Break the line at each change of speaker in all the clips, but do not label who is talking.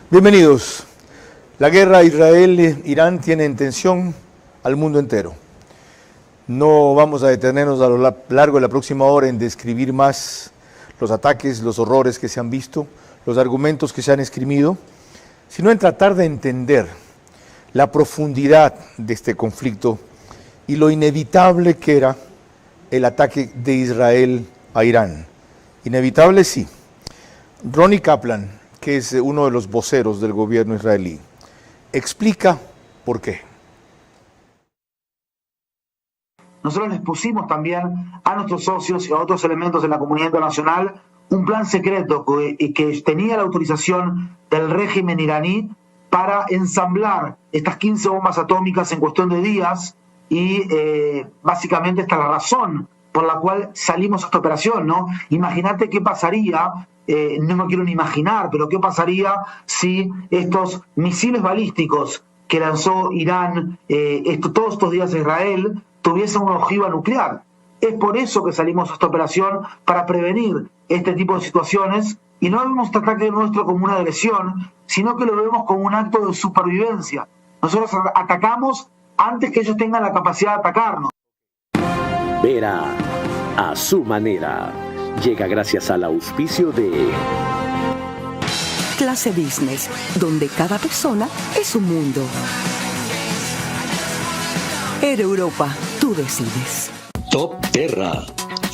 Bienvenidos. La guerra Israel-Irán tiene en tensión al mundo entero. No vamos a detenernos a lo largo de la próxima hora en describir más los ataques, los horrores que se han visto, los argumentos que se han esgrimido, sino en tratar de entender la profundidad de este conflicto y lo inevitable que era el ataque de Israel a Irán. Inevitable, sí. Ronnie Kaplan, que es uno de los voceros del gobierno israelí, explica por qué.
Nosotros les pusimos también a nuestros socios y a otros elementos de la comunidad internacional un plan secreto que tenía la autorización del régimen iraní para ensamblar estas 15 bombas atómicas en cuestión de días y básicamente esta es la razón por la cual salimos a esta operación, ¿no? Imagínate qué pasaría, no me quiero ni imaginar, pero qué pasaría si estos misiles balísticos que lanzó Irán todos estos días a Israel tuviesen una ojiva nuclear. Es por eso que salimos a esta operación, para prevenir este tipo de situaciones, y no vemos este ataque nuestro como una agresión, sino que lo vemos como un acto de supervivencia. Nosotros atacamos antes que ellos tengan la capacidad de atacarnos.
Vera a su manera. Llega gracias al auspicio de
Clase Business, donde cada persona es un mundo. Air Europa, tú decides.
Top Terra.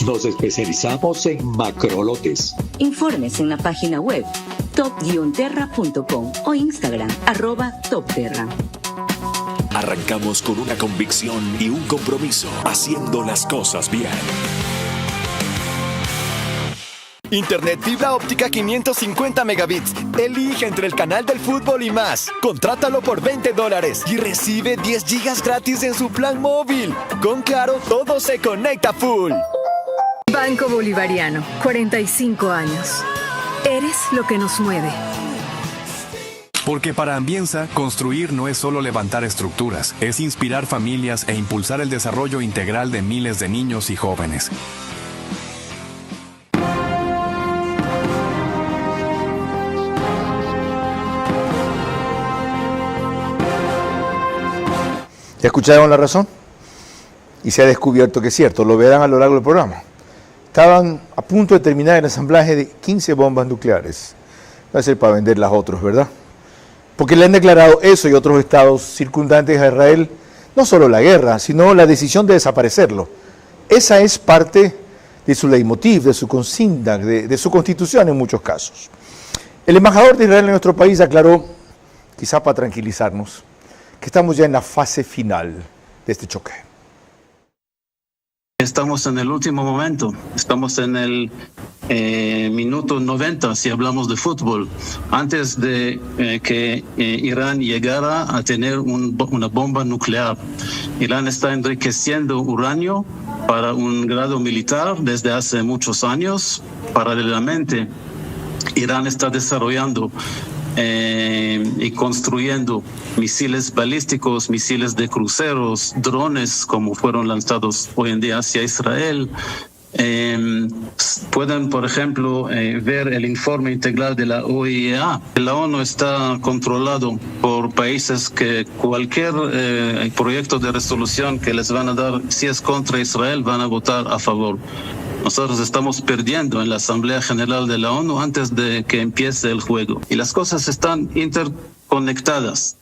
Nos especializamos en macrolotes.
Informes en la página web top-terra.com o Instagram @topterra.
Arrancamos con una convicción y un compromiso, haciendo las cosas bien.
Internet fibra óptica 550 megabits. Elige entre el canal del fútbol y más. Contrátalo por $20 y recibe 10 gigas gratis en su plan móvil. Con Claro, todo se conecta full.
Banco Bolivariano, 45 años. Eres lo que nos mueve.
Porque para Ambienza, construir no es solo levantar estructuras, es inspirar familias e impulsar el desarrollo integral de miles de niños y jóvenes.
¿Ya escucharon la razón? Y se ha descubierto que es cierto, lo verán a lo largo del programa. Estaban a punto de terminar el ensamblaje de 15 bombas nucleares. Va a ser para venderlas a otros, ¿verdad? Porque le han declarado eso y otros estados circundantes a Israel, no solo la guerra, sino la decisión de desaparecerlo. Esa es parte de su leitmotiv, de su consigna, de su constitución en muchos casos. El embajador de Israel en nuestro país aclaró, quizá para tranquilizarnos, que estamos ya en la fase final de este choque.
Estamos en el último momento, estamos en el minuto 90 si hablamos de fútbol, antes de que Irán llegara a tener una bomba nuclear. Irán está enriqueciendo uranio para un grado militar desde hace muchos años. Paralelamente, Irán está desarrollando y construyendo misiles balísticos, misiles de cruceros, drones como fueron lanzados hoy en día hacia Israel. Pueden, por ejemplo, ver el informe integral de la OEA. La ONU está controlado por países que cualquier proyecto de resolución que les van a dar, si es contra Israel, van a votar a favor. Nosotros estamos perdiendo en la Asamblea General de la ONU antes de que empiece el juego. Y las cosas están interconectadas.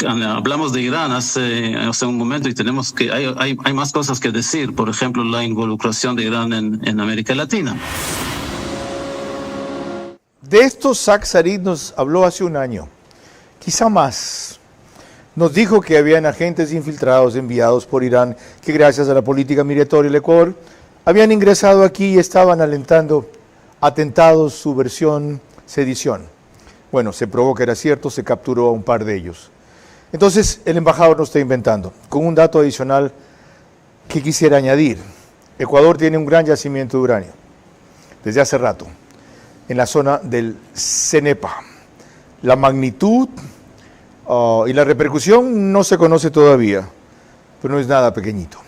Hablamos de Irán hace un momento y tenemos que hay más cosas que decir. Por ejemplo, la involucración de Irán en América Latina.
De esto Saad Zarif nos habló hace un año, quizá más. Nos dijo que habían agentes infiltrados enviados por Irán que gracias a la política migratoria del Ecuador habían ingresado aquí y estaban alentando atentados, subversión, sedición. Bueno, se probó que era cierto, se capturó a un par de ellos. Entonces, el embajador no está inventando. Con un dato adicional que quisiera añadir. Ecuador tiene un gran yacimiento de uranio, desde hace rato, en la zona del Cenepa. La magnitud y la repercusión no se conoce todavía, pero no es nada pequeñito.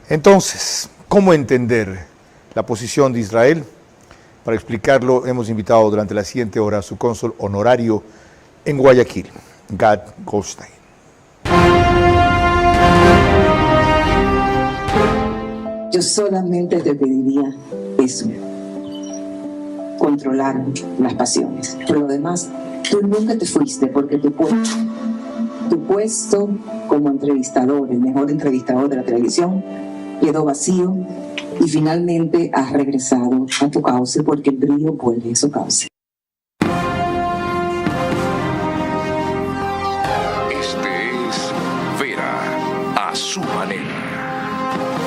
Entonces, ¿cómo entender la posición de Israel? Para explicarlo, hemos invitado durante la siguiente hora a su cónsul honorario en Guayaquil, Gad Goldstein.
Yo solamente te pediría eso, controlar las pasiones. Por lo demás, tú nunca te fuiste porque tu puesto como entrevistador, el mejor entrevistador de la televisión, quedó vacío y finalmente has regresado a tu cauce porque el brillo vuelve a su cauce.
Este es Vera a su manera.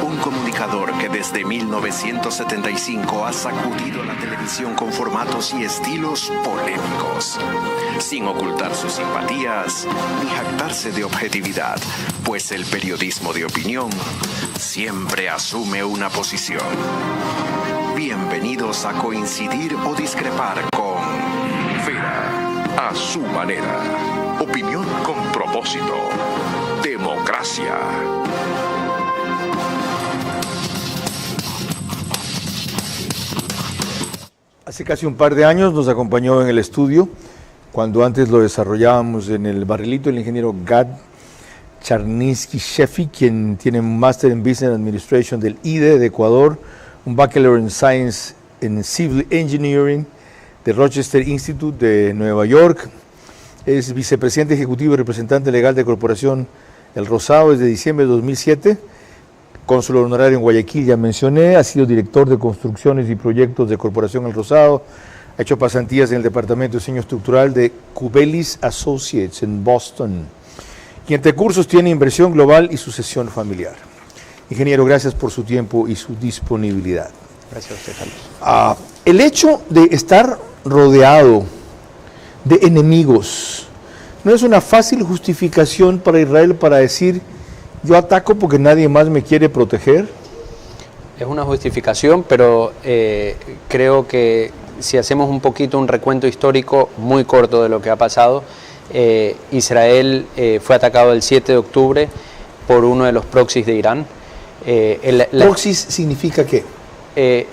Un comunicador que desde 1975 ha sacudido la televisión con formatos y estilos polémicos, sin ocultar sus simpatías ni jactarse de objetividad, pues el periodismo de opinión siempre asume una posición. Bienvenidos a coincidir o discrepar con Vera a su manera. Opinión con propósito. Democracia.
Hace casi un par de años nos acompañó en el estudio, cuando antes lo desarrollábamos en el barrilito, el ingeniero Gad Charninsky-Sheffi, quien tiene un Master in Business Administration del IDE de Ecuador, un Bachelor in Science en Civil Engineering de Rochester Institute de Nueva York. Es vicepresidente ejecutivo y representante legal de Corporación El Rosado desde diciembre de 2007. Cónsul honorario en Guayaquil, ya mencioné, ha sido director de construcciones y proyectos de Corporación El Rosado, ha hecho pasantías en el Departamento de Diseño Estructural de Cubelis Associates en Boston, y entre cursos tiene inversión global y sucesión familiar. Ingeniero, gracias por su tiempo y su disponibilidad.
Gracias a usted, Carlos.
El hecho de estar rodeado de enemigos no es una fácil justificación para Israel para decir: yo ataco porque nadie más me quiere proteger.
Es una justificación, pero creo que si hacemos un poquito un recuento histórico muy corto de lo que ha pasado, Israel fue atacado el 7 de octubre por uno de los proxies de Irán.
¿Proxies significa qué?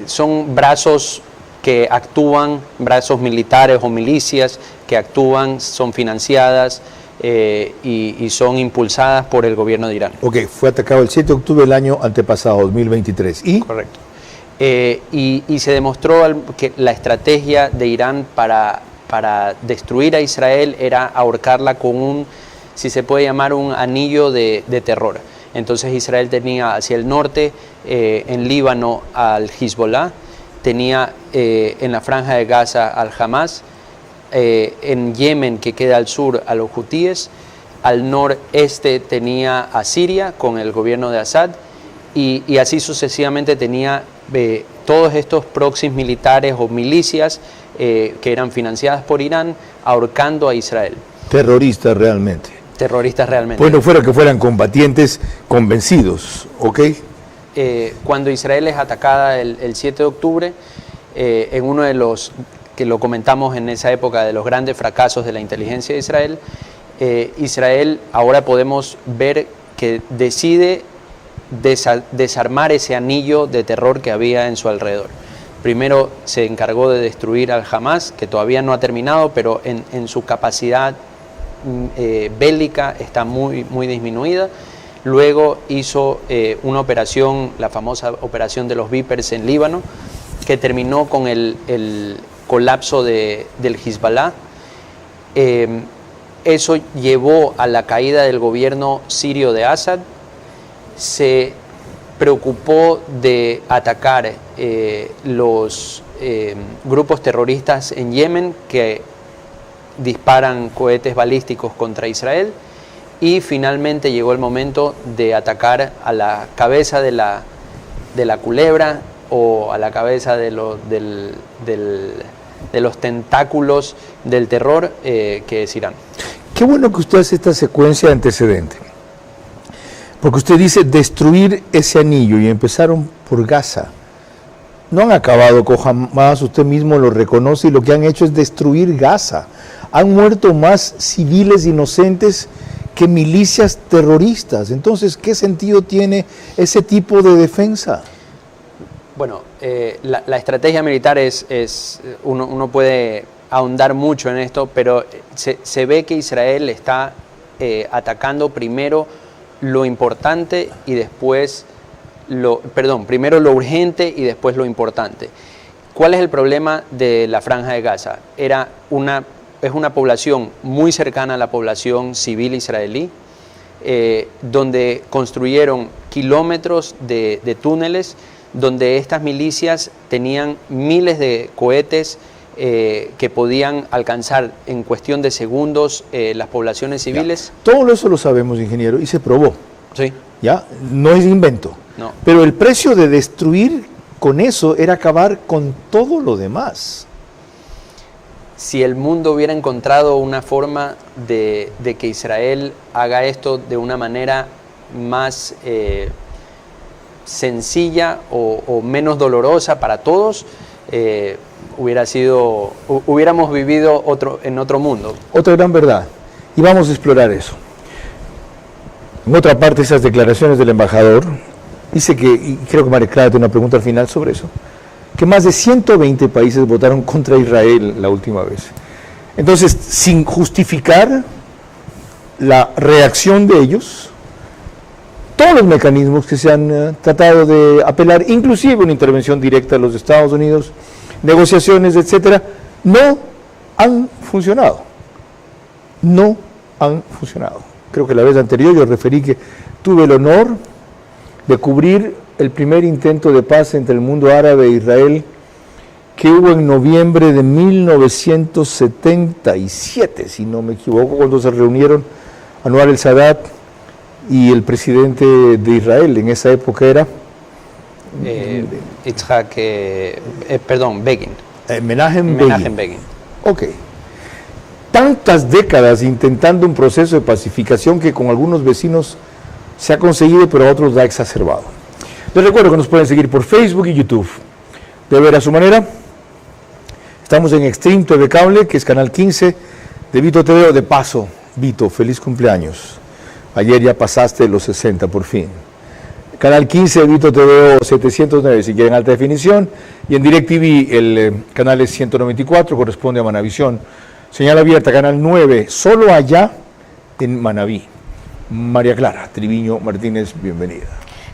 Son brazos que actúan, brazos militares o milicias que actúan, son financiadas y son impulsadas por el gobierno de Irán.
Ok, fue atacado el 7 de octubre del año antepasado, 2023. ¿Y?
Correcto. Y se demostró que la estrategia de Irán para destruir a Israel era ahorcarla con un, si se puede llamar, un anillo de terror. Entonces Israel tenía hacia el norte, en Líbano, al Hezbollah, tenía en la franja de Gaza al Hamas, en Yemen, que queda al sur, a los hutíes, al noreste tenía a Siria con el gobierno de Assad, y así sucesivamente tenía todos estos proxies militares o milicias que eran financiadas por Irán, ahorcando a Israel.
Terroristas realmente.
Terroristas realmente.
Pues no fuera que fueran combatientes convencidos, ¿ok?
Cuando Israel es atacada el 7 de octubre, en uno de los, que lo comentamos en esa época, de los grandes fracasos de la inteligencia de Israel, Israel ahora podemos ver que decide desarmar ese anillo de terror que había en su alrededor. Primero se encargó de destruir al Hamas, que todavía no ha terminado, pero en su capacidad bélica está muy disminuida. Luego hizo una operación, la famosa operación de los Vipers en Líbano, que terminó con el colapso del Hezbollah. Eso llevó a la caída del gobierno sirio de Assad. Se preocupó de atacar los grupos terroristas en Yemen que disparan cohetes balísticos contra Israel, y finalmente llegó el momento de atacar a la cabeza de la culebra, o a la cabeza de los tentáculos del terror, que es Irán.
Qué bueno que usted hace esta secuencia de antecedente, porque usted dice destruir ese anillo, y empezaron por Gaza. No han acabado con Hamas, usted mismo lo reconoce, y lo que han hecho es destruir Gaza. Han muerto más civiles inocentes que milicias terroristas. Entonces, ¿qué sentido tiene ese tipo de defensa?
Bueno, la estrategia militar uno puede ahondar mucho en esto, pero se ve que Israel está atacando primero lo importante y después primero lo urgente y después lo importante. ¿Cuál es el problema de la Franja de Gaza? Es una población muy cercana a la población civil israelí, donde construyeron kilómetros de túneles, donde estas milicias tenían miles de cohetes que podían alcanzar en cuestión de segundos las poblaciones civiles.
Ya. Todo eso lo sabemos, ingeniero, y se probó.
Sí.
¿Ya? No es invento.
No.
Pero el precio de destruir con eso era acabar con todo lo demás.
Si el mundo hubiera encontrado una forma de que Israel haga esto de una manera más sencilla o menos dolorosa para todos, hubiéramos vivido en otro mundo.
Otra gran verdad, y vamos a explorar eso. En otra parte, esas declaraciones del embajador, dice que, y creo que María Clara tiene una pregunta al final sobre eso, que más de 120 países votaron contra Israel la última vez. Entonces, sin justificar la reacción de ellos, todos los mecanismos que se han tratado de apelar, inclusive una intervención directa de los Estados Unidos, negociaciones, etcétera, no han funcionado. No han funcionado. Creo que la vez anterior yo referí que tuve el honor de cubrir el primer intento de paz entre el mundo árabe e Israel que hubo en noviembre de 1977, si no me equivoco, cuando se reunieron Anwar el-Sadat y el presidente de Israel, en esa época era
Begin.
Menachem
Begin.
Ok. Tantas décadas intentando un proceso de pacificación que con algunos vecinos se ha conseguido, pero a otros la ha exacerbado. Les recuerdo que nos pueden seguir por Facebook y YouTube. De ver a su manera. Estamos en Extreme TV Cable, que es canal 15 de Vito TV. De paso, Vito, feliz cumpleaños. Ayer ya pasaste los 60 por fin. Canal 15 de Vito TV 709, si quieren alta definición. Y en DirecTV el canal es 194, corresponde a Manavisión. Señal abierta, canal 9, solo allá en Manabí. María Clara Triviño Martínez, bienvenida.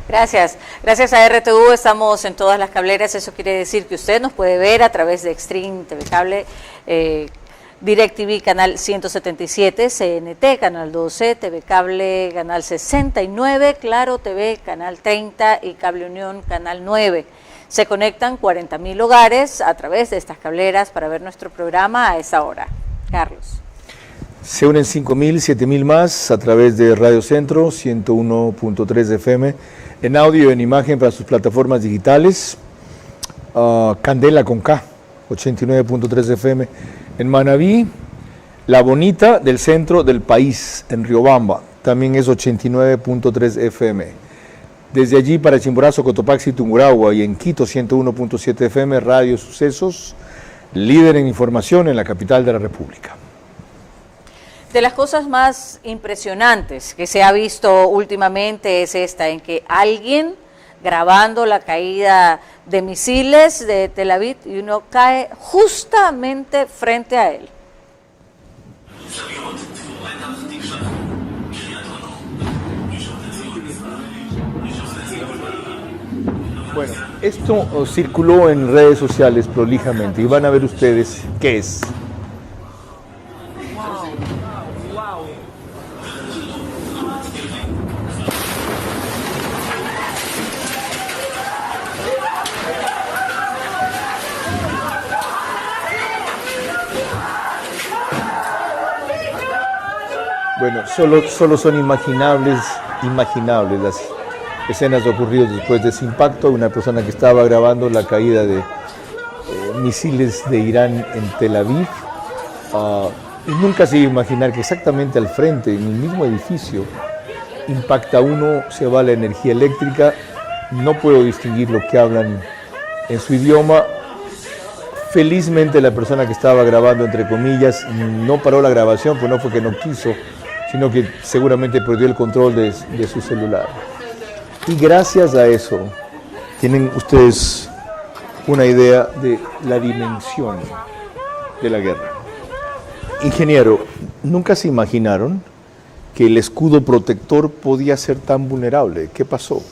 Gracias. Gracias a RTV estamos en todas las cableras. Eso quiere decir que usted nos puede ver a través de Extreme TV Cable, DirecTV canal 177, CNT canal 12, TV Cable canal 69, Claro TV canal 30 y Cable Unión canal 9. Se conectan 40.000 hogares a través de estas cableras para ver nuestro programa a esa hora. Carlos.
Se unen 5.000, 7.000 más a través de Radio Centro, 101.3 FM, en audio y en imagen para sus plataformas digitales. Candela con K, 89.3 FM en Manabí. La Bonita del centro del país, en Riobamba, también es 89.3 FM. Desde allí para Chimborazo, Cotopaxi, Tungurahua y en Quito, 101.7 FM, Radio Sucesos, líder en información en la capital de la República.
De las cosas más impresionantes que se ha visto últimamente es esta, en que alguien grabando la caída de misiles de Tel Aviv y uno cae justamente frente a él.
Bueno, esto circuló en redes sociales prolijamente y van a ver ustedes qué es. Bueno, solo son imaginables las escenas ocurridas después de ese impacto. Una persona que estaba grabando la caída de misiles de Irán en Tel Aviv. Y nunca se iba a imaginar que exactamente al frente, en el mismo edificio, impacta uno, se va la energía eléctrica. No puedo distinguir lo que hablan en su idioma. Felizmente la persona que estaba grabando, entre comillas, no paró la grabación, pues no fue que no quiso, sino que seguramente perdió el control de su celular. Y gracias a eso, tienen ustedes una idea de la dimensión de la guerra. Ingeniero, ¿nunca se imaginaron que el escudo protector podía ser tan vulnerable? ¿Qué pasó?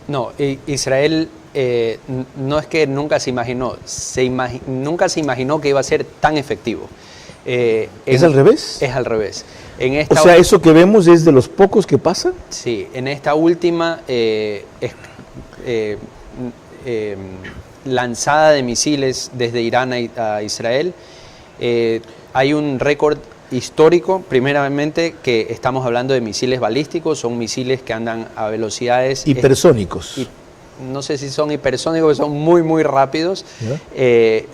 No, Israel no es que nunca se imaginó, nunca se imaginó que iba a ser tan efectivo.
¿Es al revés?
Es al revés.
O sea, ¿eso que vemos es de los pocos que pasan?
Sí, en esta última lanzada de misiles desde Irán a Israel, hay un récord histórico, primeramente, que estamos hablando de misiles balísticos, son misiles que andan a velocidades...
Hipersónicos.
No sé si son hipersónicos, son muy, muy rápidos.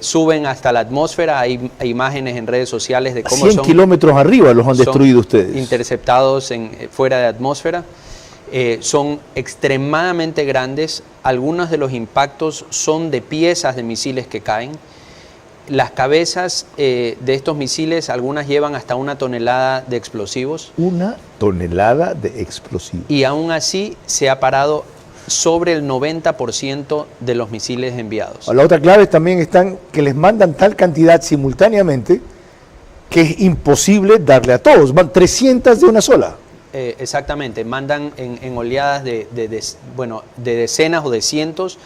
Suben hasta la atmósfera, hay imágenes en redes sociales de cómo
100 kilómetros arriba los han destruido ustedes.
Interceptados fuera de atmósfera. Son extremadamente grandes, algunos de los impactos son de piezas de misiles que caen. Las cabezas de estos misiles, algunas llevan hasta 1 tonelada de explosivos. 1
tonelada de explosivos.
Y aún así se ha parado sobre el 90% de los misiles enviados.
La otra clave también están que les mandan tal cantidad simultáneamente que es imposible darle a todos. Van 300 de una sola.
Exactamente, mandan en oleadas de decenas o de cientos,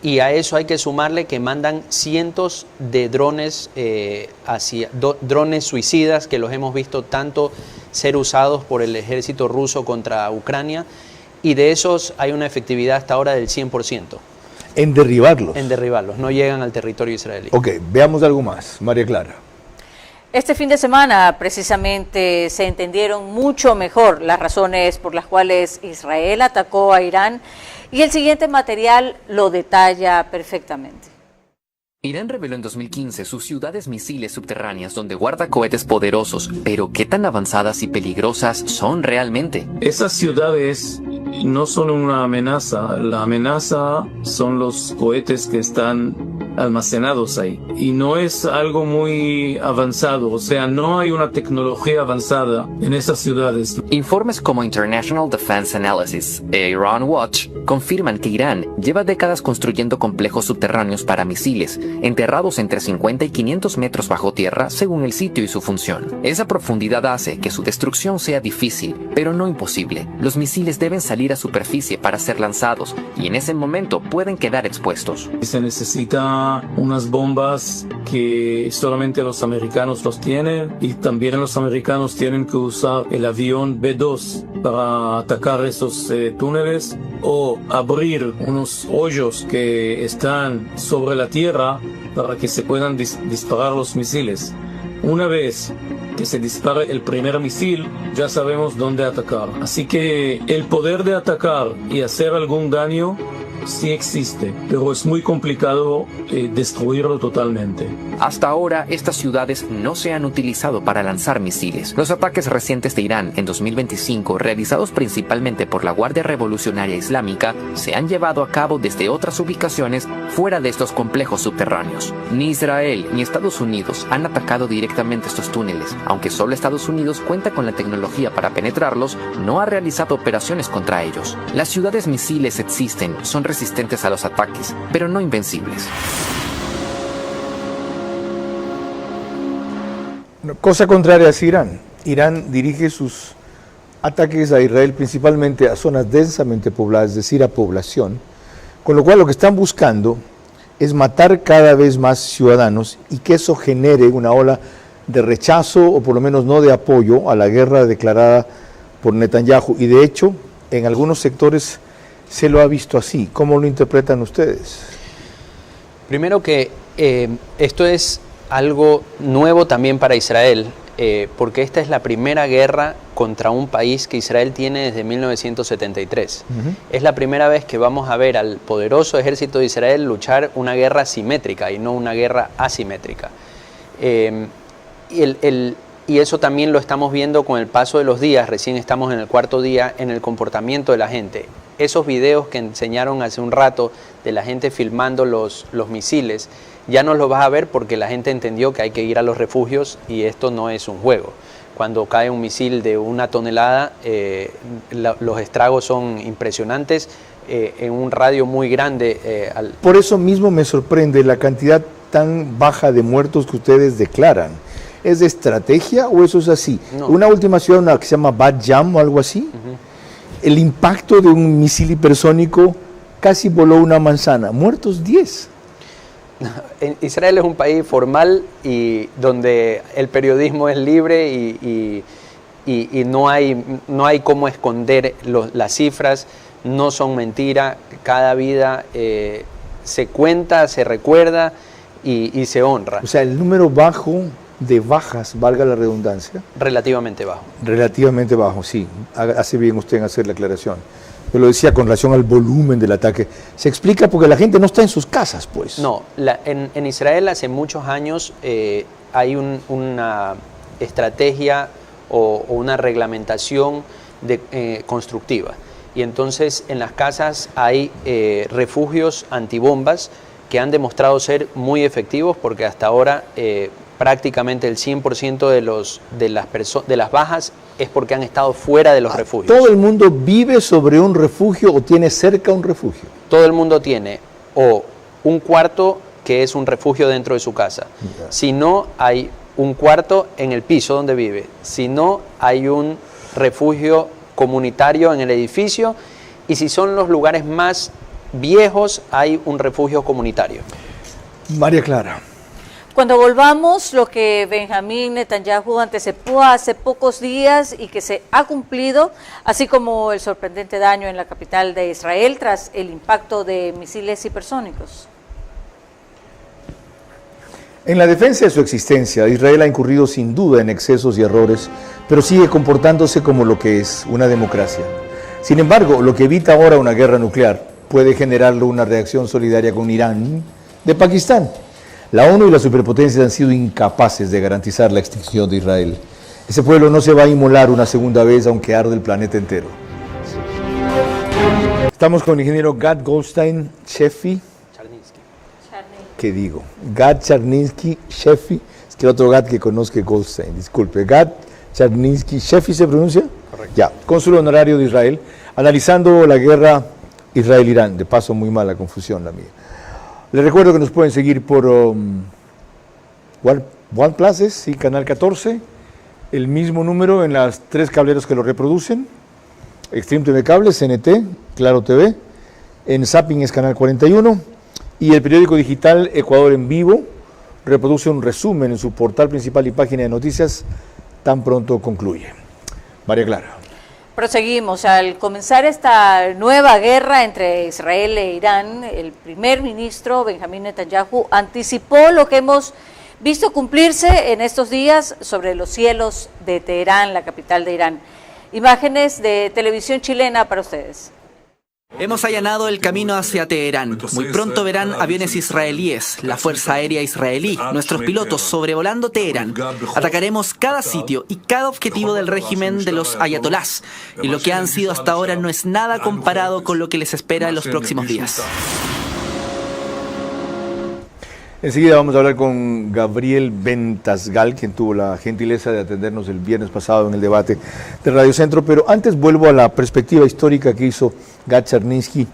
y a eso hay que sumarle que mandan cientos de drones, drones suicidas, que los hemos visto tanto ser usados por el ejército ruso contra Ucrania, y de esos hay una efectividad hasta ahora del 100%.
En derribarlos.
En derribarlos, no llegan al territorio israelí.
Ok, veamos algo más, María Clara.
Este fin de semana precisamente se entendieron mucho mejor las razones por las cuales Israel atacó a Irán, y el siguiente material lo detalla perfectamente.
Irán reveló en 2015 sus ciudades misiles subterráneas donde guarda cohetes poderosos, pero ¿qué tan avanzadas y peligrosas son realmente?
Esas ciudades no son una amenaza, la amenaza son los cohetes que están almacenados ahí. Y no es algo muy avanzado, o sea, no hay una tecnología avanzada en esas ciudades.
Informes como International Defense Analysis e Iran Watch confirman que Irán lleva décadas construyendo complejos subterráneos para misiles, enterrados entre 50 y 500 metros bajo tierra según el sitio y su función. Esa profundidad hace que su destrucción sea difícil, pero no imposible. Los misiles deben salir a superficie para ser lanzados y en ese momento pueden quedar expuestos.
Se necesita unas bombas que solamente los americanos los tienen, y también los americanos tienen que usar el avión B-2 para atacar esos túneles, o abrir unos hoyos que están sobre la tierra para que se puedan disparar los misiles. Una vez que se dispare el primer misil, ya sabemos dónde atacar. Así que el poder de atacar y hacer algún daño sí existe, pero es muy complicado destruirlo totalmente.
Hasta ahora, estas ciudades no se han utilizado para lanzar misiles. Los ataques recientes de Irán en 2025, realizados principalmente por la Guardia Revolucionaria Islámica, se han llevado a cabo desde otras ubicaciones fuera de estos complejos subterráneos. Ni Israel ni Estados Unidos han atacado directamente estos túneles. Aunque solo Estados Unidos cuenta con la tecnología para penetrarlos, no ha realizado operaciones contra ellos. Las ciudades misiles existen, son resistentes a los ataques, pero no invencibles.
Cosa contraria es Irán. Irán dirige sus ataques a Israel principalmente a zonas densamente pobladas, es decir, a población, con lo cual lo que están buscando es matar cada vez más ciudadanos y que eso genere una ola de rechazo o por lo menos no de apoyo a la guerra declarada por Netanyahu. Y de hecho, en algunos sectores se lo ha visto así. ¿Cómo lo interpretan ustedes?
Primero que esto es algo nuevo también para Israel, porque esta es la primera guerra contra un país que Israel tiene desde 1973. Es la primera vez que vamos a ver al poderoso ejército de Israel luchar una guerra simétrica y no una guerra asimétrica. Y eso también lo estamos viendo con el paso de los días. Recién estamos en el 4.º día en el comportamiento de la gente. Esos videos que enseñaron hace un rato de la gente filmando los misiles, ya no los vas a ver porque la gente entendió que hay que ir a los refugios y esto no es un juego. Cuando cae un misil de 1 tonelada, los estragos son impresionantes. en un radio muy grande.
Por eso mismo me sorprende la cantidad tan baja de muertos que ustedes declaran. ¿Es de estrategia o eso es así?
No.
Una última ciudad que se llama Bat Yam o algo así, el impacto de un misil hipersónico casi voló una manzana, muertos 10.
Israel es un país formal y donde el periodismo es libre y no hay cómo esconder las cifras, no son mentiras, cada vida se cuenta, se recuerda y se honra.
O sea, el número bajo de bajas, valga la redundancia.
Relativamente bajo. Relativamente
bajo, sí. Hace bien usted en hacer la aclaración. Yo lo decía con relación al volumen del ataque. Se explica porque la gente no está en sus casas, pues.
No, en Israel hace muchos años hay una estrategia o una reglamentación constructiva. Y entonces en las casas hay refugios antibombas que han demostrado ser muy efectivos porque hasta ahora prácticamente el 100% de las bajas es porque han estado fuera de los refugios.
¿Todo el mundo vive sobre un refugio o tiene cerca un refugio?
Todo el mundo tiene o un cuarto que es un refugio dentro de su casa. Si no, hay un cuarto en el piso donde vive. Si no, hay un refugio comunitario en el edificio. Y si son los lugares más viejos, hay un refugio comunitario.
María Clara.
Cuando volvamos, lo que Benjamín Netanyahu anticipó hace pocos días y que se ha cumplido, así como el sorprendente daño en la capital de Israel tras el impacto de misiles hipersónicos.
En la defensa de su existencia, Israel ha incurrido sin duda en excesos y errores, pero sigue comportándose como lo que es, una democracia. Sin embargo, lo que evita ahora una guerra nuclear puede generarle una reacción solidaria con Irán de Pakistán. La ONU y las superpotencias han sido incapaces de garantizar la extinción de Israel. Ese pueblo no se va a inmolar una segunda vez, aunque arde el planeta entero. Estamos con el ingeniero Gad Goldstein Sheffi. ¿Qué digo? Gad Charninsky Sheffi. Es que el otro Gad que conozco es Goldstein, disculpe. Gad Charninsky Sheffi, ¿se pronuncia? Correcto. Ya, cónsul honorario de Israel, analizando la guerra Israel-Irán. De paso, muy mala confusión la mía. Les recuerdo que nos pueden seguir por OnePlaces, sí, Canal 14, el mismo número en las 3 cableros que lo reproducen, Extreme TV Cable, CNT, Claro TV, en Zapping es Canal 41, y el periódico digital Ecuador en Vivo reproduce un resumen en su portal principal y página de noticias tan pronto concluye. María Clara.
Proseguimos. Al comenzar esta nueva guerra entre Israel e Irán, el primer ministro Benjamín Netanyahu anticipó lo que hemos visto cumplirse en estos días sobre los cielos de Teherán, la capital de Irán. Imágenes de televisión chilena para ustedes.
Hemos allanado el camino hacia Teherán. Muy pronto verán aviones israelíes, la Fuerza Aérea Israelí, nuestros pilotos sobrevolando Teherán. Atacaremos cada sitio y cada objetivo del régimen de los ayatolás. Y lo que han sido hasta ahora no es nada comparado con lo que les espera en los próximos días.
Enseguida vamos a hablar con Gabriel Ventasgal, quien tuvo la gentileza de atendernos el viernes pasado en el debate de Radio Centro, pero antes vuelvo a la perspectiva histórica que hizo Gad Charninsky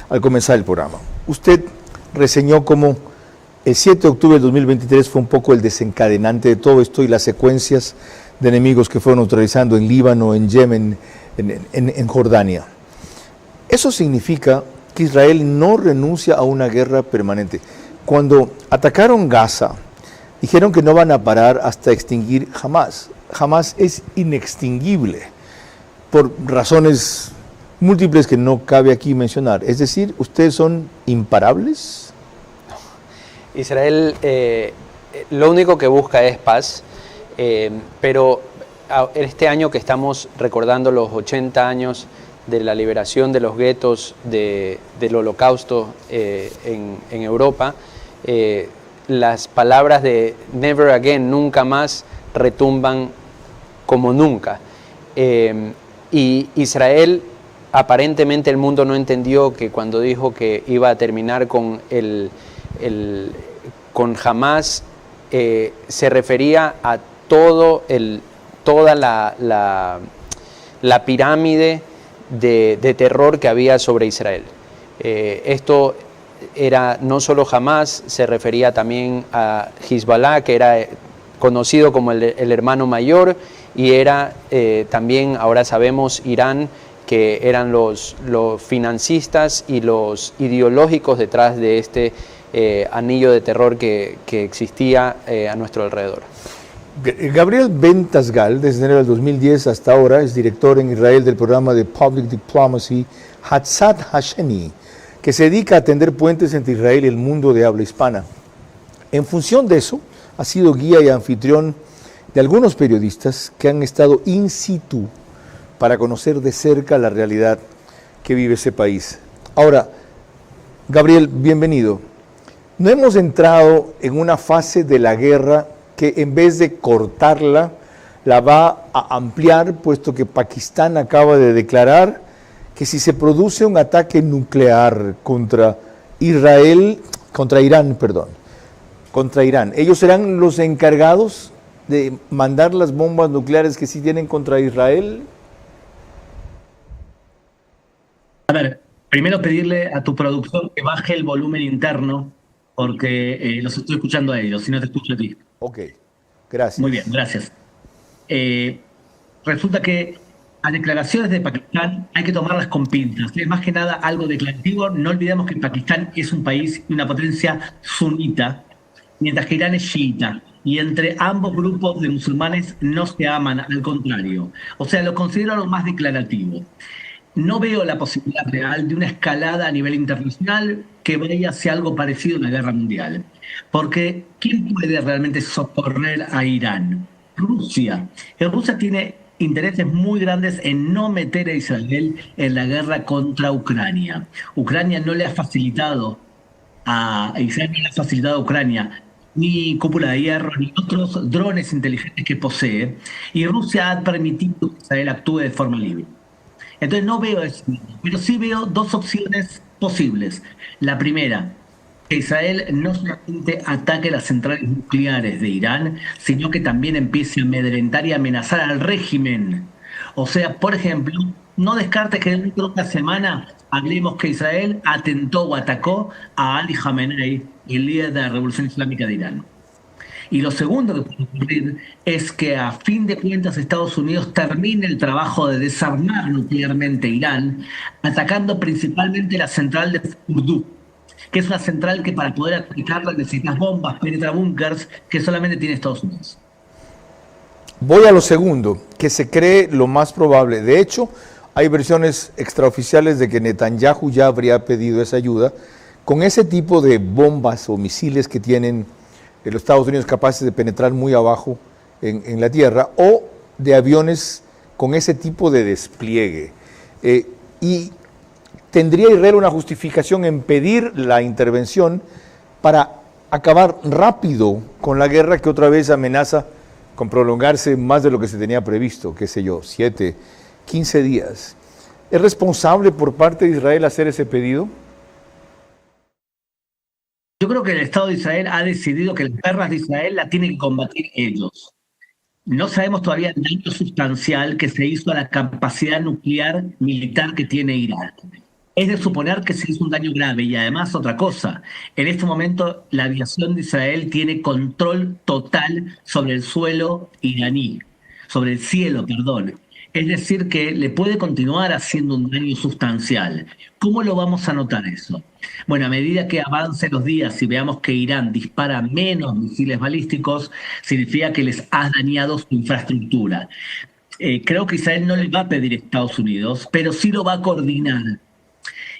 al comenzar el programa. Usted reseñó cómo el 7 de octubre del 2023 fue un poco el desencadenante de todo esto y las secuencias de enemigos que fueron neutralizando en Líbano, en Yemen, en Jordania. Eso significa que Israel no renuncia a una guerra permanente. Cuando atacaron Gaza, dijeron que no van a parar hasta extinguir Hamas. Hamas es inextinguible por razones múltiples que no cabe aquí mencionar. Es decir, ¿ustedes son imparables?
Israel lo único que busca es paz, pero este año que estamos recordando los 80 años de la liberación de los guetos del Holocausto en Europa, las palabras de never again, nunca más, retumban como nunca. Y Israel, aparentemente el mundo no entendió que cuando dijo que iba a terminar con Hamas, se refería a toda la pirámide de terror que había sobre Israel. Esto era no solo Hamas, se refería también a Hezbollah, que era conocido como el hermano mayor, y era también, ahora sabemos, Irán, que eran los financistas y los ideológicos detrás de este anillo de terror que existía a nuestro alrededor.
Gabriel Ben Tasgal, desde enero del 2010 hasta ahora, es director en Israel del programa de Public Diplomacy Hatzat Hasheni, que se dedica a tender puentes entre Israel y el mundo de habla hispana. En función de eso, ha sido guía y anfitrión de algunos periodistas que han estado in situ para conocer de cerca la realidad que vive ese país. Ahora, Gabriel, bienvenido. No hemos entrado en una fase de la guerra que en vez de cortarla, la va a ampliar, puesto que Pakistán acaba de declarar que si se produce un ataque nuclear contra Irán, ellos serán los encargados de mandar las bombas nucleares que sí tienen contra Israel.
A ver, primero pedirle a tu productor que baje el volumen interno, porque los estoy escuchando a ellos, si no te escucho a ti.
Ok, gracias.
Muy bien, gracias. Resulta que las declaraciones de Pakistán hay que tomarlas con pinzas. Es más que nada algo declarativo. No olvidemos que Pakistán es un país y una potencia sunita, mientras que Irán es chiita. Y entre ambos grupos de musulmanes no se aman, al contrario. O sea, lo considero algo más declarativo. No veo la posibilidad real de una escalada a nivel internacional que vaya hacia algo parecido a una guerra mundial. Porque ¿quién puede realmente socorrer a Irán? Rusia. Rusia tiene intereses muy grandes en no meter a Israel en la guerra contra Ucrania. Ucrania no le ha facilitado a Israel, no le ha facilitado a Ucrania ni cúpula de hierro, ni otros drones inteligentes que posee, y Rusia ha permitido que Israel actúe de forma libre. Entonces no veo eso, pero sí veo dos opciones posibles. La primera, que Israel no solamente ataque las centrales nucleares de Irán, sino que también empiece a amedrentar y amenazar al régimen. O sea, por ejemplo, no descartes que dentro de una semana hablemos que Israel atentó o atacó a Ali Khamenei, el líder de la Revolución Islámica de Irán. Y lo segundo que puede ocurrir es que a fin de cuentas Estados Unidos termine el trabajo de desarmar nuclearmente Irán, atacando principalmente la central de Fordow, que es una central que para poder atacarla necesitas bombas, penetra búnkers, que solamente tiene Estados Unidos.
Voy a lo segundo, que se cree lo más probable. De hecho, hay versiones extraoficiales de que Netanyahu ya habría pedido esa ayuda. Con ese tipo de bombas o misiles que tienen los Estados Unidos capaces de penetrar muy abajo en la tierra, o de aviones con ese tipo de despliegue. Y ¿tendría Israel una justificación en pedir la intervención para acabar rápido con la guerra que otra vez amenaza con prolongarse más de lo que se tenía previsto, qué sé yo, 7, 15 días? ¿Es responsable por parte de Israel hacer ese pedido?
Yo creo que el Estado de Israel ha decidido que las guerras de Israel la tienen que combatir ellos. No sabemos todavía el daño sustancial que se hizo a la capacidad nuclear militar que tiene Irán. Es de suponer que se hizo un daño grave, y además otra cosa, en este momento la aviación de Israel tiene control total sobre el suelo iraní, sobre el cielo, perdón. Es decir, que le puede continuar haciendo un daño sustancial. ¿Cómo lo vamos a notar eso? Bueno, a medida que avancen los días y veamos que Irán dispara menos misiles balísticos, significa que les ha dañado su infraestructura. Creo que Israel no le va a pedir a Estados Unidos, pero sí lo va a coordinar.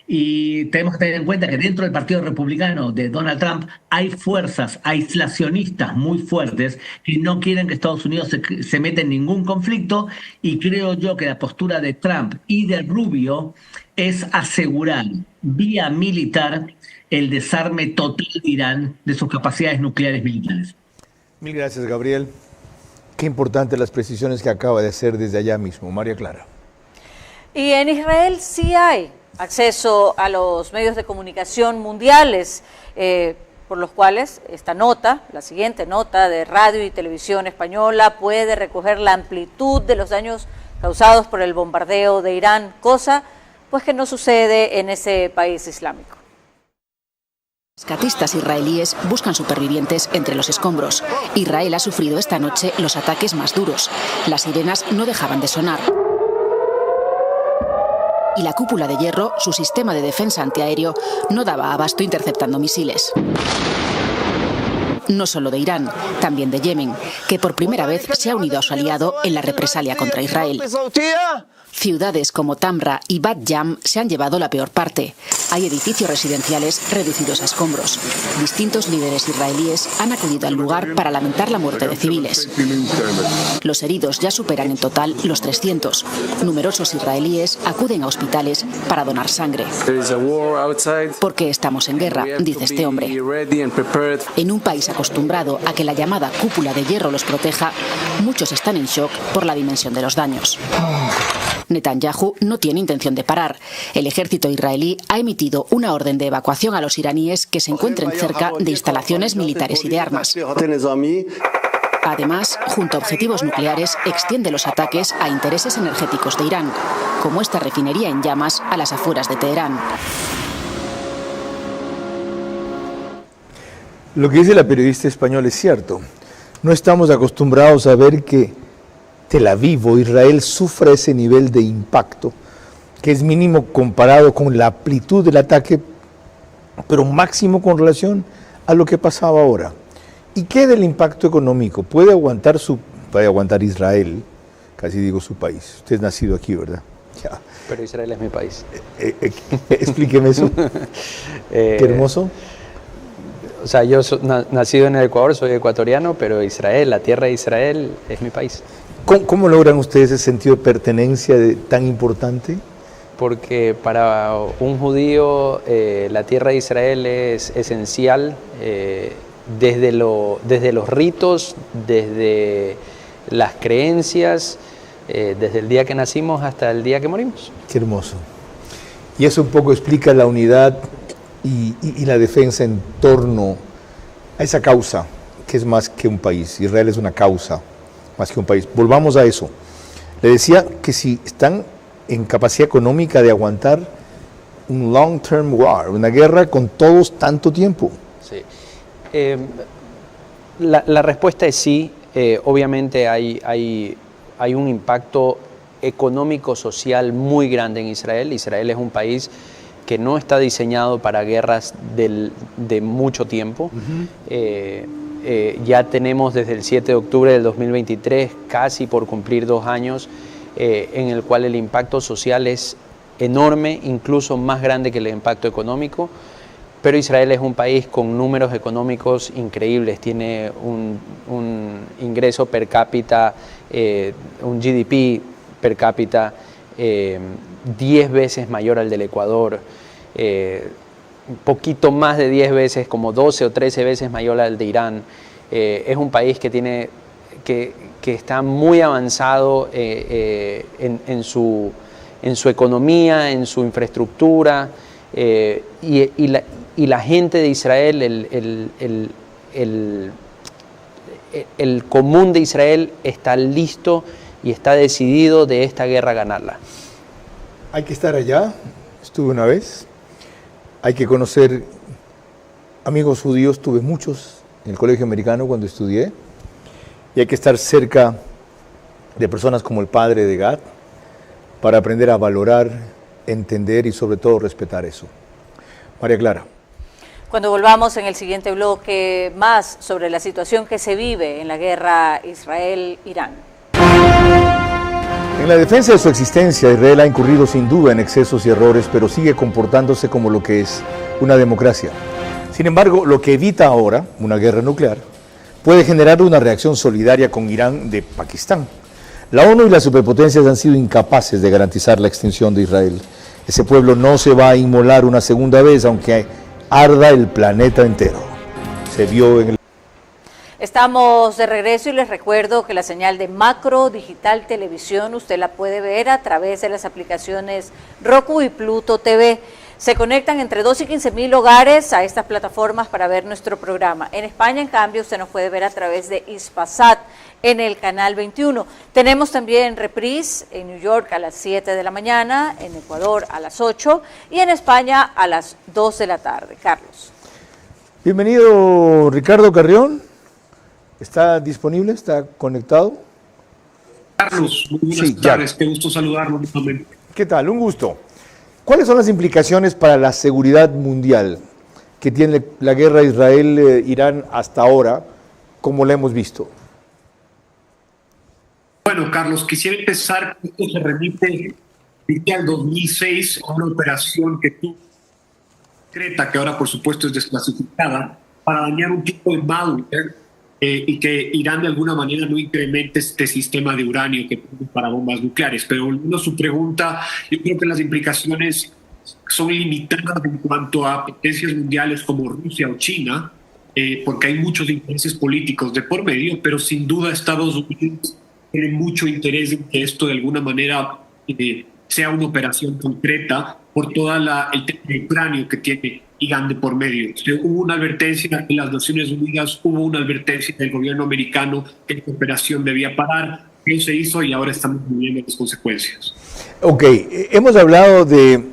Y tenemos que tener en cuenta que dentro del Partido Republicano de Donald Trump hay fuerzas aislacionistas muy fuertes que no quieren que Estados Unidos se meta en ningún conflicto, y creo yo que la postura de Trump y de Rubio es asegurar vía militar el desarme total de Irán de sus capacidades nucleares militares.
Mil gracias, Gabriel. Qué importantes las precisiones que acaba de hacer desde allá mismo, María Clara.
Y en Israel sí hay acceso a los medios de comunicación mundiales, por los cuales esta nota, la siguiente nota de Radio y Televisión Española, puede recoger la amplitud de los daños causados por el bombardeo de Irán, cosa pues que no sucede en ese país islámico.
Rescatistas israelíes buscan supervivientes entre los escombros. Israel ha sufrido esta noche los ataques más duros. Las sirenas no dejaban de sonar. Y la cúpula de hierro, su sistema de defensa antiaéreo, no daba abasto interceptando misiles. No solo de Irán, también de Yemen, que por primera vez se ha unido a su aliado en la represalia contra Israel. Ciudades como Tamra y Bat Yam se han llevado la peor parte. Hay edificios residenciales reducidos a escombros. Distintos líderes israelíes han acudido al lugar para lamentar la muerte de civiles. Los heridos ya superan en total los 300. Numerosos israelíes acuden a hospitales para donar sangre. Porque estamos en guerra, dice este hombre. En un país acostumbrado a que la llamada cúpula de hierro los proteja, muchos están en shock por la dimensión de los daños. Netanyahu no tiene intención de parar. El ejército israelí ha emitido una orden de evacuación a los iraníes que se encuentren cerca de instalaciones militares y de armas. Además, junto a objetivos nucleares, extiende los ataques a intereses energéticos de Irán, como esta refinería en llamas a las afueras de Teherán.
Lo que dice la periodista española es cierto. No estamos acostumbrados a ver que Tel Aviv o Israel sufra ese nivel de impacto, que es mínimo comparado con la amplitud del ataque, pero máximo con relación a lo que pasaba ahora. ¿Y qué del impacto económico? ¿Puede aguantar Israel? Casi digo su país. Usted es nacido aquí, ¿verdad? Ya.
Pero Israel es mi país.
Explíqueme eso. Qué hermoso.
O sea, yo nacido en el Ecuador, soy ecuatoriano, pero Israel, la tierra de Israel, es mi país.
¿Cómo logran ustedes ese sentido de pertenencia tan importante?
Porque para un judío la tierra de Israel es esencial desde los ritos, desde las creencias, desde el día que nacimos hasta el día que morimos.
Qué hermoso. Y eso un poco explica la unidad y la defensa en torno a esa causa, que es más que un país. Israel es una causa más que un país. Volvamos a eso. Le decía que si están en capacidad económica de aguantar un long-term war, una guerra con todos tanto tiempo.
Sí. La respuesta es sí. Obviamente hay un impacto económico-social muy grande en Israel. Israel es un país que no está diseñado para guerras de mucho tiempo. Ya tenemos desde el 7 de octubre del 2023, casi por cumplir 2 años, en el cual el impacto social es enorme, incluso más grande que el impacto económico, pero Israel es un país con números económicos increíbles, tiene un ingreso per cápita, un GDP per cápita 10 veces mayor al del Ecuador, un poquito más de 10 veces, como 12 o 13 veces mayor al de Irán. Es un país que está muy avanzado en su economía, en su infraestructura, y la gente de Israel, el común de Israel está listo y está decidido de esta guerra ganarla.
Hay que estar allá, estuve una vez, hay que conocer amigos judíos, tuve muchos en el colegio americano cuando estudié, y hay que estar cerca de personas como el padre de Gad para aprender a valorar, entender y sobre todo respetar eso. María Clara.
Cuando volvamos en el siguiente bloque, más sobre la situación que se vive en la guerra Israel-Irán.
En la defensa de su existencia, Israel ha incurrido sin duda en excesos y errores, pero sigue comportándose como lo que es una democracia. Sin embargo, lo que evita ahora, una guerra nuclear, puede generar una reacción solidaria con Irán de Pakistán. La ONU y las superpotencias han sido incapaces de garantizar la extinción de Israel. Ese pueblo no se va a inmolar una segunda vez, aunque arda el planeta entero. Se vio en el...
Estamos de regreso y les recuerdo que la señal de Macro Digital Televisión usted la puede ver a través de las aplicaciones Roku y Pluto TV. Se conectan entre 2 y 15.000 hogares a estas plataformas para ver nuestro programa. En España, en cambio, usted nos puede ver a través de Hispasat en el canal 21. Tenemos también reprise en New York a las 7 de la mañana, en Ecuador a las 8 y en España a las 2 de la tarde. Carlos.
Bienvenido, Ricardo Carrión. ¿Está disponible? ¿Está conectado?
Carlos, muy buenas tardes. Qué gusto saludarlo nuevamente.
¿Qué tal? Un gusto. ¿Cuáles son las implicaciones para la seguridad mundial que tiene la guerra Israel-Irán hasta ahora, como la hemos visto?
Bueno, Carlos, quisiera empezar, esto se remite al 2006, a una operación que tuvo secreta, que ahora por supuesto es desclasificada, para dañar un tipo de malware y que Irán de alguna manera no incremente este sistema de uranio que tiene para bombas nucleares. Pero volviendo a su pregunta, yo creo que las implicaciones son limitadas en cuanto a potencias mundiales como Rusia o China, porque hay muchos intereses políticos de por medio, pero sin duda Estados Unidos tiene mucho interés en que esto de alguna manera sea una operación concreta por toda el tema de uranio que tiene Irán de por medio. Hubo una advertencia en las Naciones Unidas, hubo una advertencia del gobierno americano que esta operación debía parar, no se hizo y ahora estamos viviendo las consecuencias.
Ok, hemos hablado de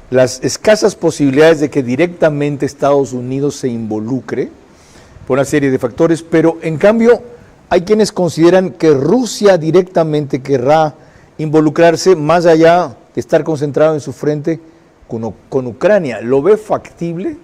las escasas posibilidades de que directamente Estados Unidos se involucre por una serie de factores, pero en cambio hay quienes consideran que Rusia directamente querrá involucrarse más allá de estar concentrado en su frente con Ucrania. ¿Lo ve factible?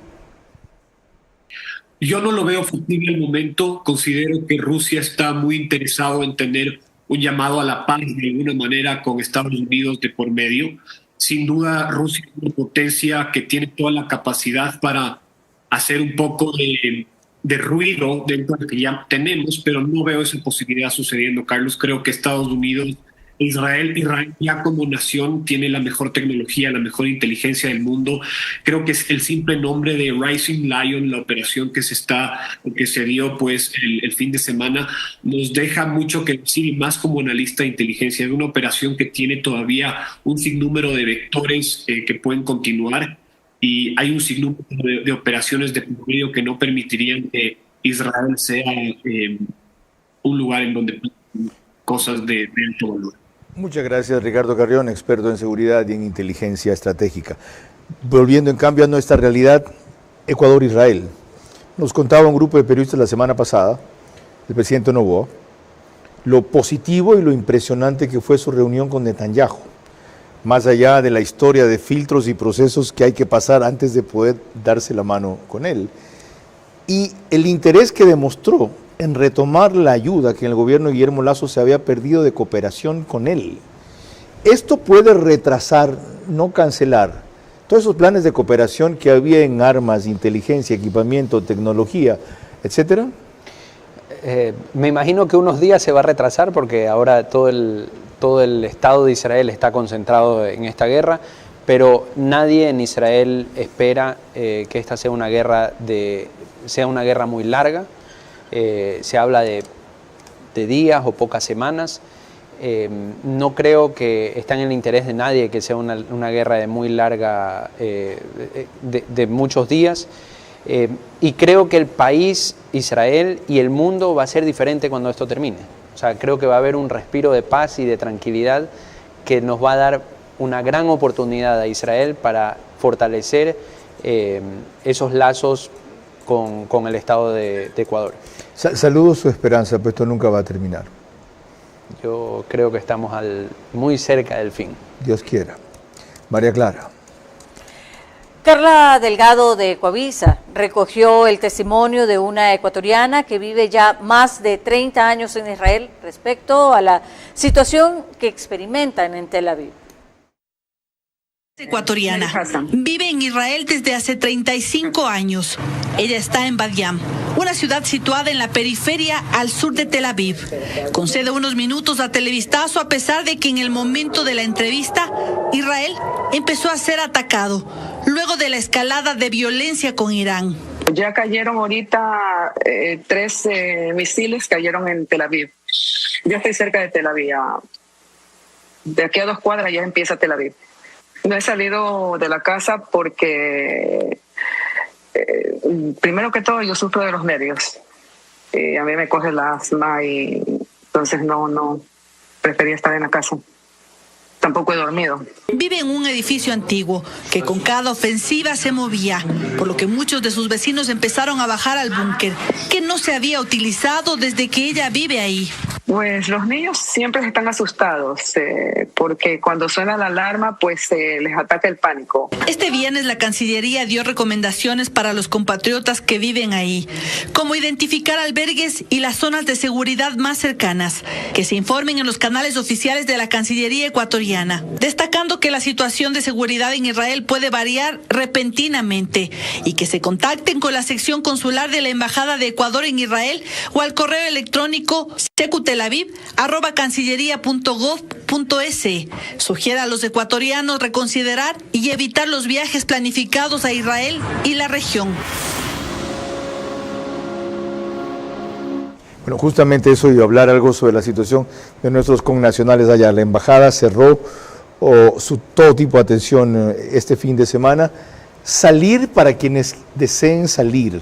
Yo no lo veo factible al momento. Considero que Rusia está muy interesado en tener un llamado a la paz de alguna manera con Estados Unidos de por medio. Sin duda, Rusia es una potencia que tiene toda la capacidad para hacer un poco de ruido dentro de lo que ya tenemos, pero no veo esa posibilidad sucediendo, Carlos. Creo que Estados Unidos, Israel ya como nación tiene la mejor tecnología, la mejor inteligencia del mundo. Creo que es el simple nombre de Rising Lion, la operación que se dio pues el fin de semana, nos deja mucho que decir, y más como analista de inteligencia. Es una operación que tiene todavía un sinnúmero de vectores que pueden continuar, y hay un sinnúmero de operaciones de medio que no permitirían que Israel sea un lugar en donde cosas de alto valor.
Muchas gracias, Ricardo Carrión, experto en seguridad y en inteligencia estratégica. Volviendo en cambio a nuestra realidad, Ecuador-Israel. Nos contaba un grupo de periodistas la semana pasada, el presidente Noboa, lo positivo y lo impresionante que fue su reunión con Netanyahu, más allá de la historia de filtros y procesos que hay que pasar antes de poder darse la mano con él. Y el interés que demostró en retomar la ayuda que en el gobierno de Guillermo Lasso se había perdido de cooperación con él. Esto puede retrasar, no cancelar, todos esos planes de cooperación que había en armas, inteligencia, equipamiento, tecnología, etcétera.
Me imagino que unos días se va a retrasar porque ahora todo el Estado de Israel está concentrado en esta guerra, pero nadie en Israel espera que esta sea una guerra muy larga. Se habla de días o pocas semanas. No creo que está en el interés de nadie que sea una guerra de muy larga, de muchos días. Y creo que el país, Israel y el mundo va a ser diferente cuando esto termine. O sea, creo que va a haber un respiro de paz y de tranquilidad que nos va a dar una gran oportunidad a Israel para fortalecer esos lazos con el Estado de Ecuador.
Saludo su esperanza, pero esto nunca va a terminar.
Yo creo que estamos muy cerca del fin.
Dios quiera. María Clara.
Carla Delgado de Coavisa recogió el testimonio de una ecuatoriana que vive ya más de 30 años en Israel respecto a la situación que experimentan en Tel Aviv.
Ecuatoriana. Vive en Israel desde hace 35 años. Ella está en Bat Yam, una ciudad situada en la periferia al sur de Tel Aviv. Concede unos minutos a Televistazo a pesar de que en el momento de la entrevista Israel empezó a ser atacado luego de la escalada de violencia con Irán.
Ya cayeron ahorita 3 misiles cayeron en Tel Aviv. Yo estoy cerca de Tel Aviv. De aquí a 2 cuadras ya empieza Tel Aviv. No he salido de la casa porque, primero que todo, yo sufro de los nervios. A mí me coge el asma y entonces no prefería estar en la casa. Tampoco he dormido.
Vive en un edificio antiguo que con cada ofensiva se movía, por lo que muchos de sus vecinos empezaron a bajar al búnker, que no se había utilizado desde que ella vive ahí.
Pues los niños siempre están asustados porque cuando suena la alarma pues les ataca el pánico.
Este viernes la Cancillería dio recomendaciones para los compatriotas que viven ahí, como identificar albergues y las zonas de seguridad más cercanas, que se informen en los canales oficiales de la Cancillería ecuatoriana, destacando que la situación de seguridad en Israel puede variar repentinamente y que se contacten con la sección consular de la Embajada de Ecuador en Israel o al correo electrónico secu-tel-aviv@cancillería.gov.es. Sugiere a los ecuatorianos reconsiderar y evitar los viajes planificados a Israel y la región.
Bueno, justamente eso iba a hablar algo sobre la situación de nuestros connacionales allá. La embajada cerró todo tipo de atención este fin de semana. Salir para quienes deseen salir.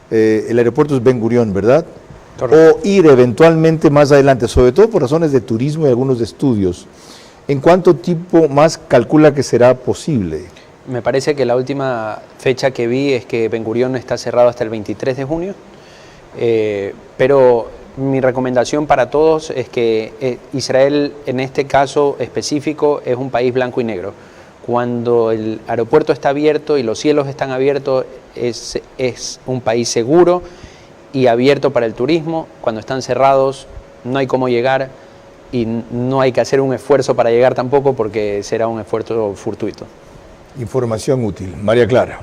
El aeropuerto es Ben Gurión, ¿verdad? Correcto. O ir eventualmente más adelante, sobre todo por razones de turismo y algunos de estudios. ¿En cuánto tiempo más calcula que será posible?
Me parece que la última fecha que vi es que Ben Gurión está cerrado hasta el 23 de junio, pero mi recomendación para todos es que Israel en este caso específico es un país blanco y negro. Cuando el aeropuerto está abierto y los cielos están abiertos es un país seguro y abierto para el turismo. Cuando están cerrados no hay cómo llegar y no hay que hacer un esfuerzo para llegar tampoco porque será un esfuerzo fortuito.
Información útil. María Clara.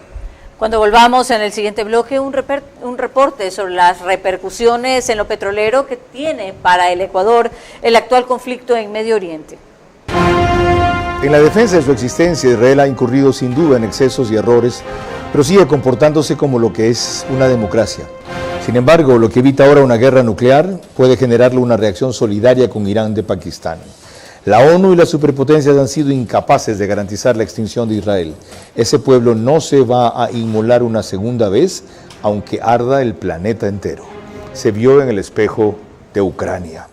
Cuando volvamos en el siguiente bloque, un reporte sobre las repercusiones en lo petrolero que tiene para el Ecuador el actual conflicto en Medio Oriente.
En la defensa de su existencia, Israel ha incurrido sin duda en excesos y errores, pero sigue comportándose como lo que es una democracia. Sin embargo, lo que evita ahora una guerra nuclear puede generarle una reacción solidaria con Irán de Pakistán. La ONU y las superpotencias han sido incapaces de garantizar la extinción de Israel. Ese pueblo no se va a inmolar una segunda vez, aunque arda el planeta entero. Se vio en el espejo de Ucrania.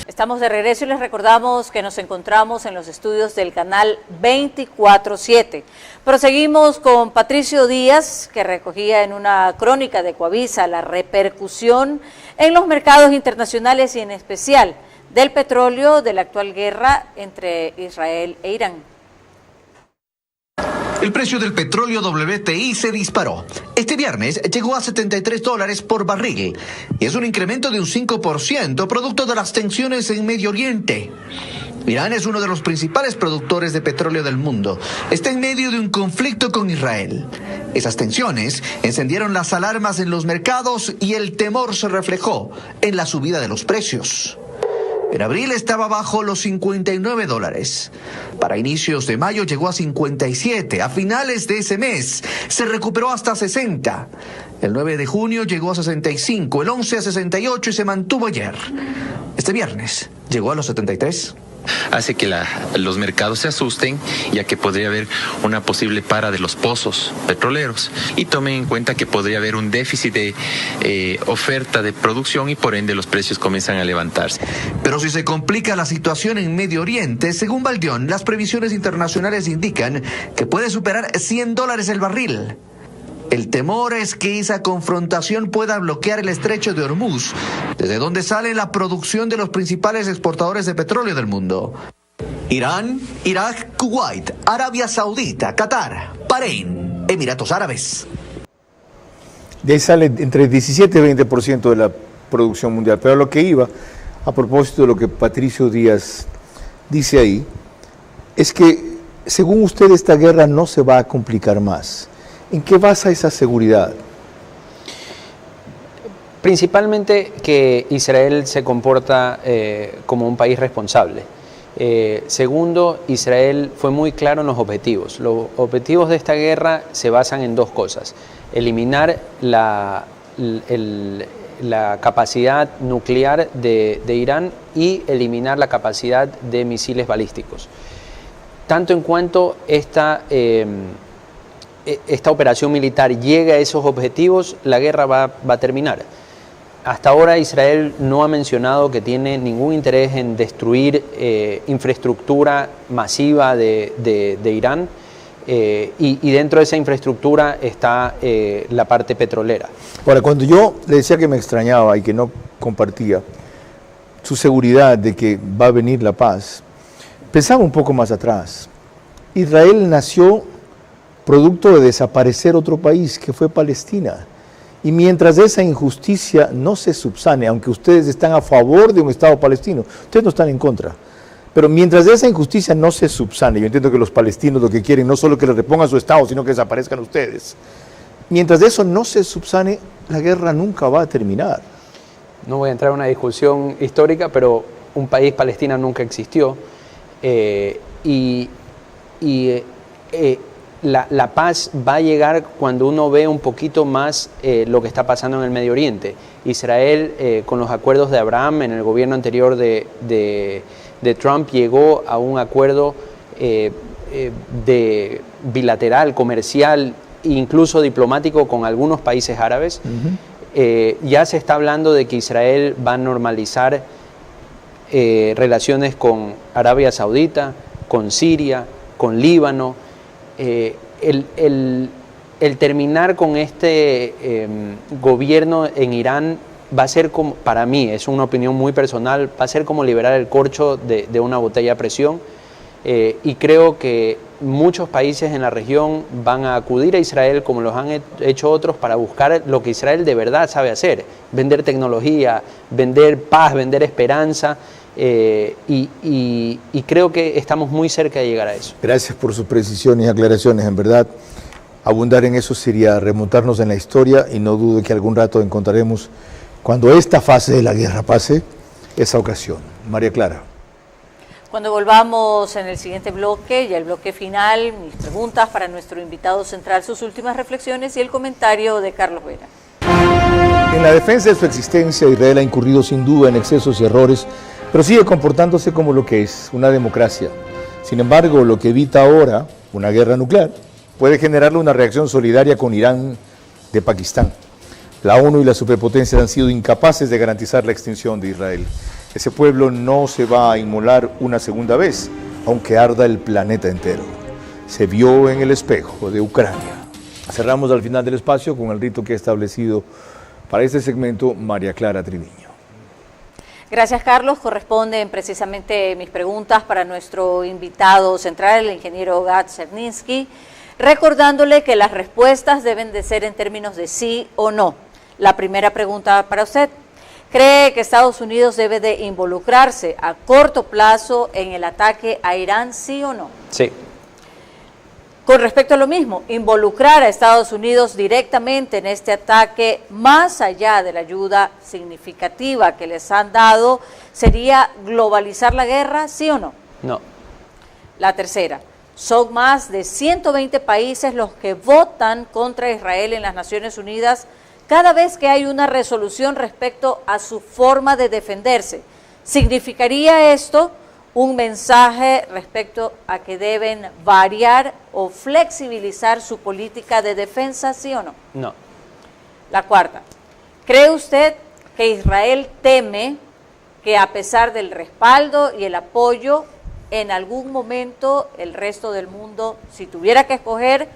Estamos de regreso y les recordamos que nos encontramos en los estudios del canal 24/7. Proseguimos con Patricio Díaz, que recogía en una crónica de Coavisa la repercusión en los mercados internacionales y en especial del petróleo de la actual guerra entre Israel e Irán.
El precio del petróleo WTI se disparó. Este viernes llegó a $73 por barril y es un incremento de un 5% producto de las tensiones en Medio Oriente. Irán es uno de los principales productores de petróleo del mundo. Está en medio de un conflicto con Israel. Esas tensiones encendieron las alarmas en los mercados y el temor se reflejó en la subida de los precios. En abril estaba bajo los $59. Para inicios de mayo llegó a 57. A finales de ese mes se recuperó hasta 60. El 9 de junio llegó a 65, el 11 a 68 y se mantuvo ayer. Este viernes llegó a los 73.
Hace que los mercados se asusten, ya que podría haber una posible para de los pozos petroleros y tomen en cuenta que podría haber un déficit de oferta de producción y por ende los precios comienzan a levantarse.
Pero si se complica la situación en Medio Oriente, según Baldión, las previsiones internacionales indican que puede superar $100 el barril. El temor es que esa confrontación pueda bloquear el estrecho de Hormuz, desde donde sale la producción de los principales exportadores de petróleo del mundo. Irán, Irak, Kuwait, Arabia Saudita, Qatar, Bahrein, Emiratos Árabes.
De ahí sale entre 17 y 20% de la producción mundial. Pero lo que iba, a propósito de lo que Patricio Díaz dice ahí, es que según usted esta guerra no se va a complicar más. ¿En qué basa esa seguridad?
Principalmente que Israel se comporta como un país responsable. Segundo, Israel fue muy claro en los objetivos. Los objetivos de esta guerra se basan en dos cosas: eliminar la capacidad nuclear de Irán y eliminar la capacidad de misiles balísticos. tanto en cuanto esta operación militar llegue a esos objetivos, la guerra va a terminar. Hasta ahora Israel no ha mencionado que tiene ningún interés en destruir infraestructura masiva de Irán, y dentro de esa infraestructura está la parte petrolera.
Ahora, cuando yo le decía que me extrañaba y que no compartía su seguridad de que va a venir la paz, pensaba un poco más atrás. Israel nació producto de desaparecer otro país, que fue Palestina. Y mientras esa injusticia no se subsane, aunque ustedes están a favor de un Estado palestino, ustedes no están en contra, pero mientras esa injusticia no se subsane, yo entiendo que los palestinos lo que quieren no solo que les repongan su Estado, sino que desaparezcan ustedes. Mientras eso no se subsane, la guerra nunca va a terminar.
No voy a entrar en una discusión histórica, pero un país, Palestina, nunca existió. La paz va a llegar cuando uno ve un poquito más lo que está pasando en el Medio Oriente. Israel, con los acuerdos de Abraham en el gobierno anterior de Trump, llegó a un acuerdo bilateral, comercial, incluso diplomático con algunos países árabes. Ya se está hablando de que Israel va a normalizar relaciones con Arabia Saudita, con Siria, con Líbano. El terminar con este gobierno en Irán va a ser como, para mí, es una opinión muy personal, va a ser como liberar el corcho de una botella a presión, y creo que muchos países en la región van a acudir a Israel, como los han hecho otros, para buscar lo que Israel de verdad sabe hacer: vender tecnología, vender paz, vender esperanza. Y creo que estamos muy cerca de llegar a eso.
Gracias por sus precisiones y aclaraciones. En verdad, abundar en eso sería remontarnos en la historia, y no dudo que algún rato encontraremos, cuando esta fase de la guerra pase, esa ocasión. María Clara.
Cuando volvamos en el siguiente bloque, ya el bloque final, mis preguntas para nuestro invitado central, sus últimas reflexiones y el comentario de Carlos Vera.
En la defensa de su existencia, Israel ha incurrido sin duda en excesos y errores, pero sigue comportándose como lo que es, una democracia. Sin embargo, lo que evita ahora, una guerra nuclear, puede generarle una reacción solidaria con Irán de Pakistán. La ONU y las superpotencias han sido incapaces de garantizar la extinción de Israel. Ese pueblo no se va a inmolar una segunda vez, aunque arda el planeta entero. Se vio en el espejo de Ucrania. Cerramos al final del espacio con el rito que ha establecido para este segmento María Clara Triviño.
Gracias, Carlos. Corresponden precisamente mis preguntas para nuestro invitado central, el ingeniero Gad Cherninsky, recordándole que las respuestas deben de ser en términos de sí o no. La primera pregunta para usted: ¿cree que Estados Unidos debe de involucrarse a corto plazo en el ataque a Irán, sí o no?
Sí.
Con respecto a lo mismo, involucrar a Estados Unidos directamente en este ataque, más allá de la ayuda significativa que les han dado, ¿sería globalizar la guerra, sí o no?
No.
La tercera: son más de 120 países los que votan contra Israel en las Naciones Unidas cada vez que hay una resolución respecto a su forma de defenderse. ¿Significaría esto un mensaje respecto a que deben variar o flexibilizar su política de defensa, sí o no?
No.
La cuarta: ¿cree usted que Israel teme que, a pesar del respaldo y el apoyo, en algún momento el resto del mundo, si tuviera que escoger,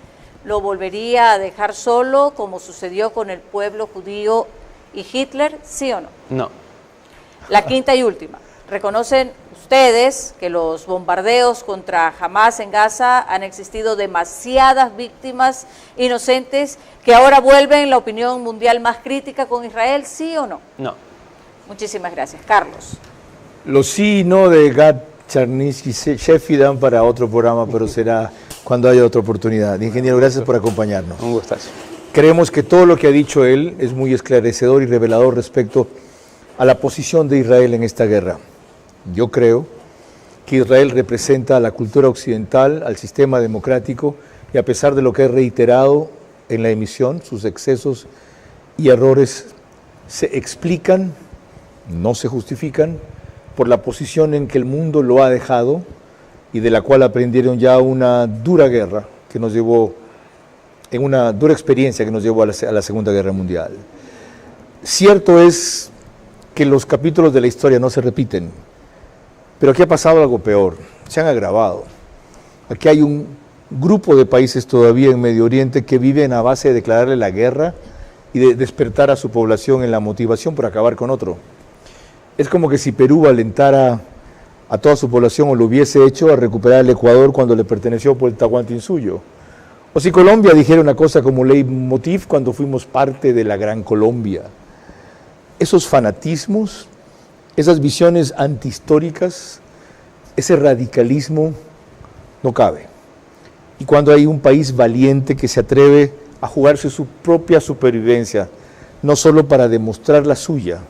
lo volvería a dejar solo, como sucedió con el pueblo judío y Hitler, sí o no?
No.
La quinta y última: ¿reconocen ustedes que los bombardeos contra Hamas en Gaza han existido demasiadas víctimas inocentes que ahora vuelven la opinión mundial más crítica con Israel, sí o no?
No.
Muchísimas gracias. Carlos.
Los sí y no de Gad Cherninsky, Sheffield, dan para otro programa, pero será cuando haya otra oportunidad. Ingeniero, gracias por acompañarnos.
Un gustazo.
Creemos que todo lo que ha dicho él es muy esclarecedor y revelador respecto a la posición de Israel en esta guerra. Yo creo que Israel representa a la cultura occidental, al sistema democrático, y a pesar de lo que he reiterado en la emisión, sus excesos y errores se explican, no se justifican, por la posición en que el mundo lo ha dejado y de la cual aprendieron ya una dura guerra que nos llevó, en una dura experiencia que nos llevó a la Segunda Guerra Mundial. Cierto es que los capítulos de la historia no se repiten, pero aquí ha pasado algo peor, se han agravado. Aquí hay un grupo de países todavía en Medio Oriente que viven a base de declararle la guerra y de despertar a su población en la motivación por acabar con otro. Es como que si Perú alentara a toda su población o lo hubiese hecho a recuperar el Ecuador cuando le perteneció por el Tahuantinsuyo. O si Colombia dijera una cosa como leitmotiv cuando fuimos parte de la Gran Colombia. Esos fanatismos, esas visiones antihistóricas, ese radicalismo no cabe. Y cuando hay un país valiente que se atreve a jugarse su propia supervivencia, no solo para demostrar la suya,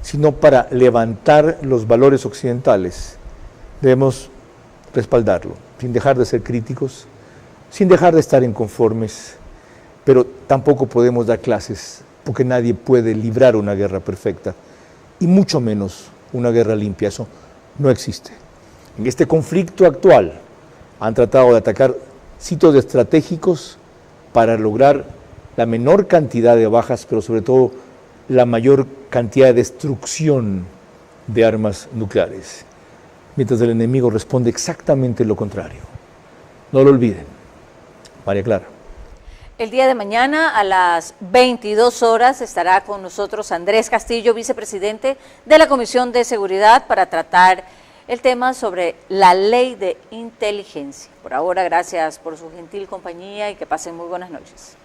sino para levantar los valores occidentales, debemos respaldarlo, sin dejar de ser críticos, sin dejar de estar inconformes, pero tampoco podemos dar clases, porque nadie puede librar una guerra perfecta, y mucho menos una guerra limpia. Eso no existe. En este conflicto actual han tratado de atacar sitios estratégicos para lograr la menor cantidad de bajas, pero sobre todo la mayor cantidad de destrucción de armas nucleares, mientras el enemigo responde exactamente lo contrario. No lo olviden. María Clara.
El día de mañana a las 22 horas estará con nosotros Andrés Castillo, vicepresidente de la Comisión de Seguridad, para tratar el tema sobre la ley de inteligencia. Por ahora, gracias por su gentil compañía y que pasen muy buenas noches.